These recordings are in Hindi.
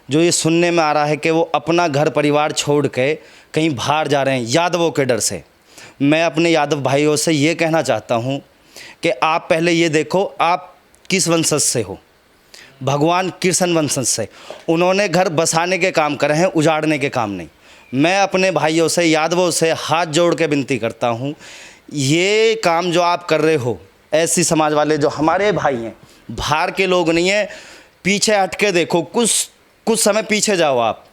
जो ये सुनने में आ रहा है कि वो अपना घर परिवार छोड़ के कहीं बाहर जा रहे हैं यादवों के डर से, मैं अपने यादव भाइयों से ये कहना चाहता हूँ कि आप पहले ये देखो आप किस वंशज से हो। भगवान कृष्ण वंशज से, उन्होंने घर बसाने के काम करे हैं, उजाड़ने के काम नहीं। मैं अपने भाइयों से यादवों से हाथ जोड़ के विनती करता हूँ, ये काम जो आप कर रहे हो, ऐसी समाज वाले जो हमारे भाई हैं, बाहर के लोग नहीं हैं, पीछे हट के देखो, कुछ समय पीछे जाओ आप।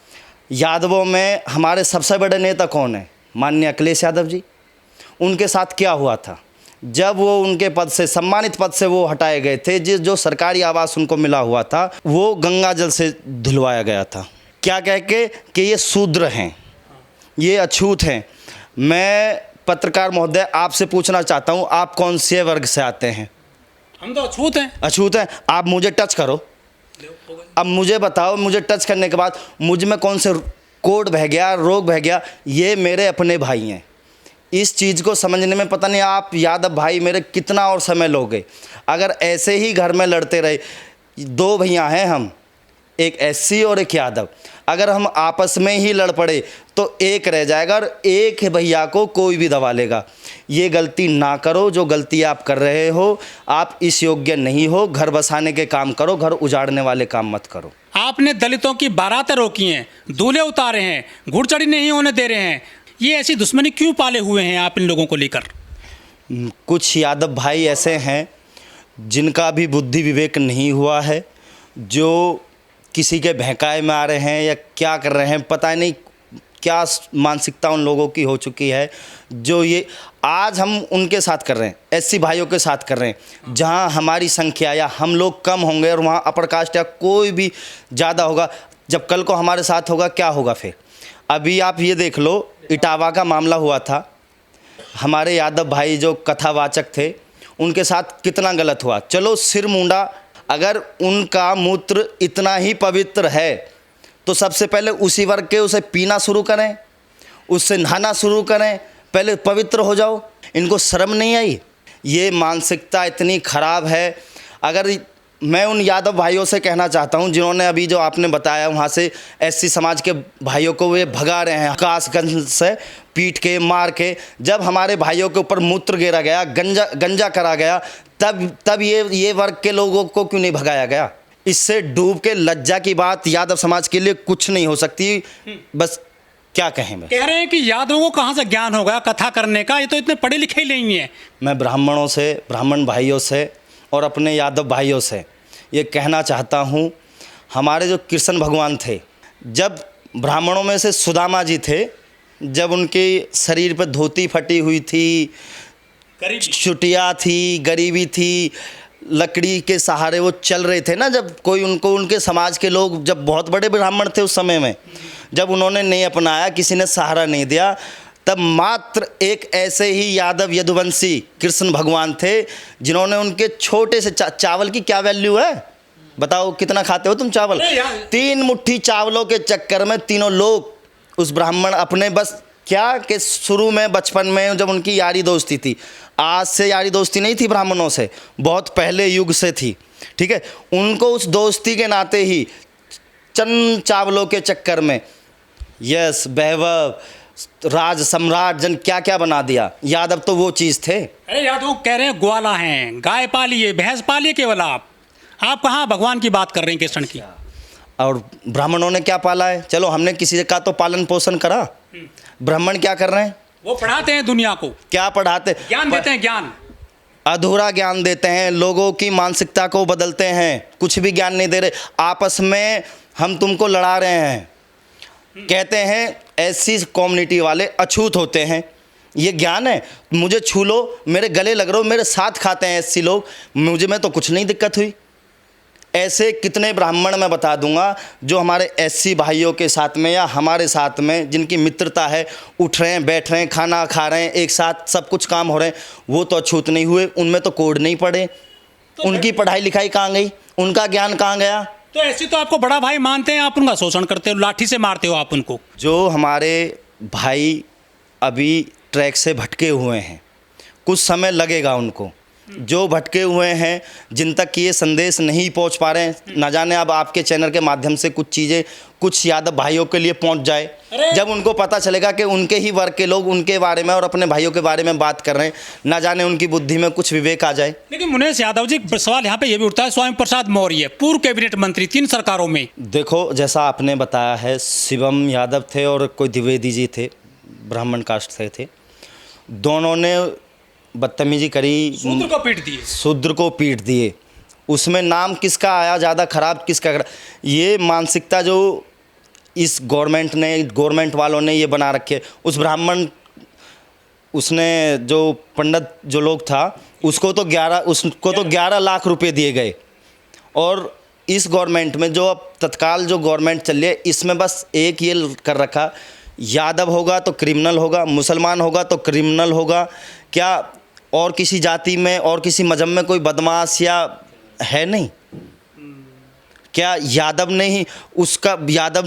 यादवों में हमारे सबसे बड़े नेता कौन है? माननीय अखिलेश यादव जी। उनके साथ क्या हुआ था जब वो उनके पद से, सम्मानित पद से वो हटाए गए थे? जो सरकारी आवास उनको मिला हुआ था वो गंगा जल से धुलवाया गया था, क्या कह के कि ये शूद्र हैं, ये अछूत हैं। मैं पत्रकार महोदय आपसे पूछना चाहता हूँ, आप कौन से वर्ग से आते हैं? हम तो अछूत हैं। अछूत हैं। आप मुझे टच करो, अब मुझे बताओ, मुझे टच करने के बाद मुझ में कौन से कोड बह गया, रोग बह गया? ये मेरे अपने भाई हैं। इस चीज़ को समझने में पता नहीं आप यादव भाई मेरे कितना और समय लोगे। अगर ऐसे ही घर में लड़ते रहे, दो भैया हैं हम, एक एससी और एक यादव, अगर हम आपस में ही लड़ पड़े तो एक रह जाएगा और एक भैया को कोई भी दबा लेगा। ये गलती ना करो, जो गलती आप कर रहे हो, आप इस योग्य नहीं हो। घर बसाने के काम करो, घर उजाड़ने वाले काम मत करो। आपने दलितों की बारातें रोकी हैं, दूल्हे उतारे हैं, घुड़चढ़ी नहीं होने दे रहे हैं, ये ऐसी दुश्मनी क्यों पाले हुए हैं आप इन लोगों को लेकर? कुछ यादव भाई ऐसे हैं जिनका भी बुद्धि विवेक नहीं हुआ है, जो किसी के बहकाए में आ रहे हैं या क्या कर रहे हैं, पता नहीं क्या मानसिकता उन लोगों की हो चुकी है, जो ये आज हम उनके साथ कर रहे हैं, एससी भाइयों के साथ कर रहे हैं। जहां हमारी संख्या या हम लोग कम होंगे और वहां अपर कास्ट या कोई भी ज़्यादा होगा, जब कल को हमारे साथ होगा क्या होगा फिर? अभी आप ये देख लो, इटावा का मामला हुआ था, हमारे यादव भाई जो कथावाचक थे उनके साथ कितना गलत हुआ। चलो सिर मुंडा, अगर उनका मूत्र इतना ही पवित्र है तो सबसे पहले उसी वर्ग के उसे पीना शुरू करें, उससे नहाना शुरू करें, पहले पवित्र हो जाओ। इनको शर्म नहीं आई? ये मानसिकता इतनी खराब है। अगर मैं उन यादव भाइयों से कहना चाहता हूं जिन्होंने अभी जो आपने बताया वहां से एससी समाज के भाइयों को वे भगा रहे हैं कासगंज से पीट के मार के, जब हमारे भाइयों के ऊपर मूत्र गिरा गया, गंजा करा गया, तब ये वर्ग के लोगों को क्यों नहीं भगाया गया? इससे डूब के लज्जा की बात यादव समाज के लिए कुछ नहीं हो सकती। बस क्या कहें? मैं कह रहे हैं कि यादवों को कहाँ से ज्ञान हो गया कथा करने का, ये तो इतने पढ़े लिखे ही नहीं है। मैं ब्राह्मणों से, ब्राह्मण भाइयों से और अपने यादव भाइयों से ये कहना चाहता हूँ, हमारे जो कृष्ण भगवान थे, जब ब्राह्मणों में से सुदामा जी थे, जब उनके शरीर पर धोती फटी हुई थी, चुटिया थी, गरीबी थी, लकड़ी के सहारे वो चल रहे थे ना, जब कोई उनको, उनके समाज के लोग, जब बहुत बड़े ब्राह्मण थे उस समय में, जब उन्होंने नहीं अपनाया, किसी ने सहारा नहीं दिया, तब मात्र एक ऐसे ही यादव यदुवंशी कृष्ण भगवान थे जिन्होंने उनके छोटे से चावल की क्या वैल्यू है बताओ, कितना खाते हो तुम चावल? 3 मुट्ठी चावलों के चक्कर में तीनों लोग, उस ब्राह्मण अपने, बस क्या कि शुरू में बचपन में जब उनकी यारी दोस्ती थी, आज से यारी दोस्ती नहीं थी ब्राह्मणों से, बहुत पहले युग से थी, ठीक है, उनको उस दोस्ती के नाते ही चंद चावलों के चक्कर में यश, वैभव, राज, सम्राट, जन क्या क्या बना दिया। यादव तो वो चीज़ थे। अरे यादव कह रहे हैं ग्वाला हैं, गाय पालिए, भैंस पालिए, केवल आप कहाँ भगवान की बात कर रहे हैं कृष्ण की? और ब्राह्मणों ने क्या पाला है? चलो हमने किसी का तो पालन पोषण करा, ब्राह्मण क्या कर रहे हैं? वो पढ़ाते हैं दुनिया को। क्या पढ़ाते? ज्ञान देते हैं, ज्ञान, अधूरा ज्ञान देते हैं, लोगों की मानसिकता को बदलते हैं, कुछ भी ज्ञान नहीं दे रहे। आपस में हम तुमको लड़ा रहे हैं, कहते हैं ऐसी कम्युनिटी वाले अछूत होते हैं, ये ज्ञान है? मुझे छू लो, मेरे गले लग रहे हो, मेरे साथ खाते हैं ऐसी लोग, मुझे में तो कुछ नहीं दिक्कत हुई। ऐसे कितने ब्राह्मण मैं बता दूंगा जो हमारे एससी भाइयों के साथ में या हमारे साथ में जिनकी मित्रता है, उठ रहे हैं, बैठ रहे हैं, खाना खा रहे हैं, एक साथ सब कुछ काम हो रहे हैं, वो तो अछूत नहीं हुए, उनमें तो कोड नहीं पड़े, उनकी पढ़ाई लिखाई कहाँ गई, उनका ज्ञान कहाँ गया? तो ऐसी तो आपको बड़ा भाई मानते हैं, आप उनका शोषण करते हो, लाठी से मारते हो आप उनको। जो हमारे भाई अभी ट्रैक से भटके हुए हैं, कुछ समय लगेगा उनको, जो भटके हुए हैं, जिन तक ये संदेश नहीं पहुंच पा रहे हैं, ना जाने अब आपके चैनल के माध्यम से कुछ चीज़ें कुछ यादव भाइयों के लिए पहुंच जाए। जब उनको पता चलेगा कि उनके ही वर्ग के लोग उनके बारे में और अपने भाइयों के बारे में बात कर रहे हैं, ना जाने उनकी बुद्धि में कुछ विवेक आ जाए। लेकिन मुनेश यादव जी, सवाल यहाँ पे ये भी उठता है, स्वामी प्रसाद मौर्य पूर्व कैबिनेट मंत्री 3 सरकारों में। देखो, जैसा आपने बताया है, शिवम यादव थे और कोई द्विवेदी जी थे, ब्राह्मण कास्ट से थे। दोनों ने बदतमीजी करी, शूद्र को पीट दिए। शूद्र को पीट दिए। उसमें नाम किसका आया ज़्यादा खराब, किसका खराब? ये मानसिकता जो इस गवर्नमेंट वालों ने ये बना रखे। उस ब्राह्मण, उसने जो पंडित जो लोग था, उसको तो 11 लाख रुपए दिए गए। और इस गवर्नमेंट में जो अब तत्काल जो गवर्नमेंट चल रही है, इसमें बस एक ये कर रखा, यादव होगा तो क्रिमिनल होगा, मुसलमान होगा तो क्रिमिनल होगा। क्या और किसी जाति में और किसी मजहब में कोई बदमाश या है नहीं? क्या यादव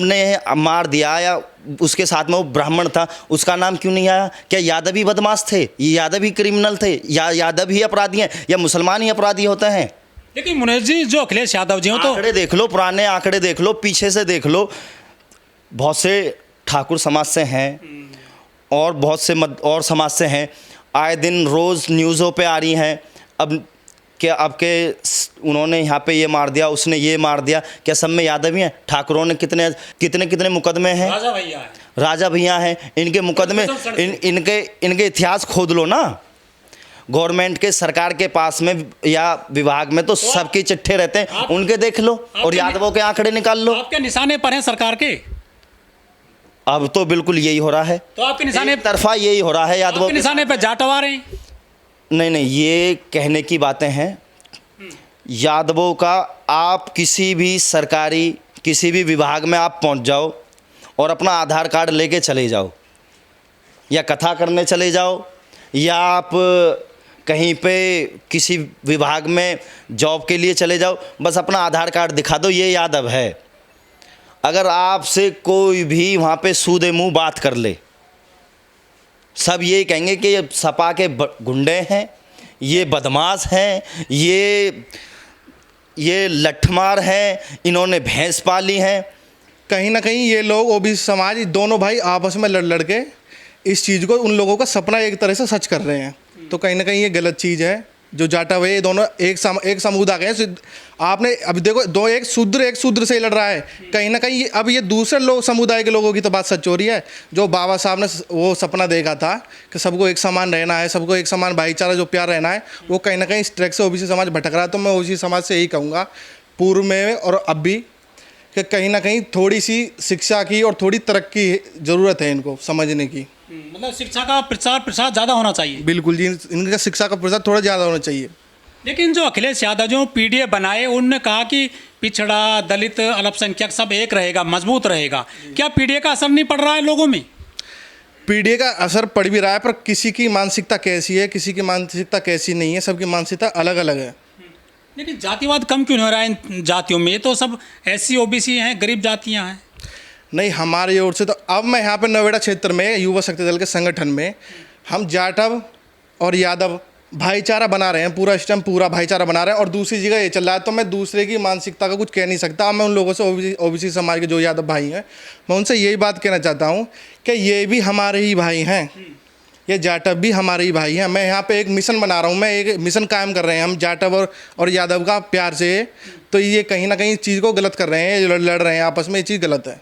ने मार दिया या उसके साथ में वो ब्राह्मण था, उसका नाम क्यों नहीं आया? क्या यादव ही बदमाश थे, यादव ही क्रिमिनल थे, या यादव ही अपराधी हैं, या मुसलमान ही अपराधी होते हैं? लेकिन मुनेश जी, जो अखिलेश यादव जी हो तो आंकड़े देख लो, पुराने आंकड़े देख लो, पीछे से देख लो। बहुत से ठाकुर समाज से हैं और बहुत से और समाज से हैं। आए दिन रोज़ न्यूज़ों पे आ रही हैं। अब क्या आपके उन्होंने यहाँ पे ये मार दिया, उसने ये मार दिया, क्या सब में यादव ही हैं? ठाकुरों ने कितने मुकदमे हैं, राजा भैया हैं, इनके मुकदमे, इनके इतिहास खोद लो ना। गवर्नमेंट के, सरकार के पास में या विभाग में तो सबके चिट्ठे रहते हैं, उनके देख लो और यादवों के आंकड़े निकाल लो। आपके निशाने पर हैं सरकार के। अब तो बिल्कुल यही हो रहा है, तो आपके निशाने तरफा यही हो रहा है यादवों के निशाने पे जाटवा रहे हैं। नहीं, ये कहने की बातें हैं। यादवों का आप किसी भी सरकारी किसी भी विभाग में आप पहुंच जाओ और अपना आधार कार्ड लेके चले जाओ, या कथा करने चले जाओ, या आप कहीं पे किसी विभाग में जॉब के लिए चले जाओ, बस अपना आधार कार्ड दिखा दो, ये यादव है। अगर आपसे कोई भी वहाँ पे सूदे मुँह बात कर ले, सब ये कहेंगे कि ये सपा के गुंडे हैं, ये बदमाश हैं, ये लठमार हैं, इन्होंने भैंस पाली हैं। कहीं ना कहीं ये लोग ओबीसी समाज दोनों भाई आपस में लड़ के इस चीज़ को, उन लोगों का सपना एक तरह से सच कर रहे हैं। तो कहीं ना कहीं ये गलत चीज़ है। जो जाटा हुए ये दोनों एक समुदाय हैं। आपने अभी देखो, एक शूद्र से ही लड़ रहा है। कहीं ना कहीं अब ये दूसरे लोग समुदाय के लोगों की तो बात सच हो रही है। जो बाबा साहब ने वो सपना देखा था कि सबको एक समान रहना है, सबको एक समान भाईचारा जो प्यार रहना है, वो कहीं ना कहीं इस ट्रैक से ओबीसी समाज भटक रहा है। तो मैं ओबीसी समाज से यही कहूँगा, पूर्व में और अब भी, कि कहीं ना कहीं थोड़ी सी शिक्षा की और थोड़ी तरक्की ज़रूरत है इनको समझने की। मतलब शिक्षा का प्रसार ज़्यादा होना चाहिए। बिल्कुल जी, इनका शिक्षा का प्रसार थोड़ा ज़्यादा होना चाहिए। लेकिन जो अखिलेश यादव जो पीडीए बनाए, उन्होंने कहा कि पिछड़ा, दलित, अल्पसंख्यक सब एक रहेगा, मजबूत रहेगा। क्या पीडीए का असर नहीं पड़ रहा है लोगों में? पीडीए का असर पड़ भी रहा है, पर किसी की मानसिकता कैसी है, किसी की मानसिकता कैसी नहीं है, सबकी मानसिकता अलग अलग है। लेकिन जातिवाद कम क्यों नहीं हो रहा है इन जातियों में? ये तो सब एससी ओबीसी हैं, गरीब जातियाँ हैं। नहीं, हमारी ओर से तो अब मैं यहाँ पे नोएडा क्षेत्र में युवा शक्ति दल के संगठन में हम जाटव और यादव भाईचारा बना रहे हैं, पूरा सिस्टम पूरा भाईचारा बना रहे हैं। और दूसरी जगह ये चल रहा है, तो मैं दूसरे की मानसिकता का कुछ कह नहीं सकता। मैं उन लोगों से, ओबीसी समाज के जो यादव भाई हैं, मैं उनसे यही बात कहना चाहता हूँ कि ये भी हमारे ही भाई हैं, ये जाटव भी हमारे ही भाई हैं। मैं यहाँ पे एक मिशन बना रहा हूँ, मैं एक मिशन कायम कर रहे हैं हम जाटव और यादव का प्यार से। तो ये कहीं ना कहीं इस चीज़ को गलत कर रहे हैं, लड़ रहे हैं आपस में, ये चीज़ गलत है।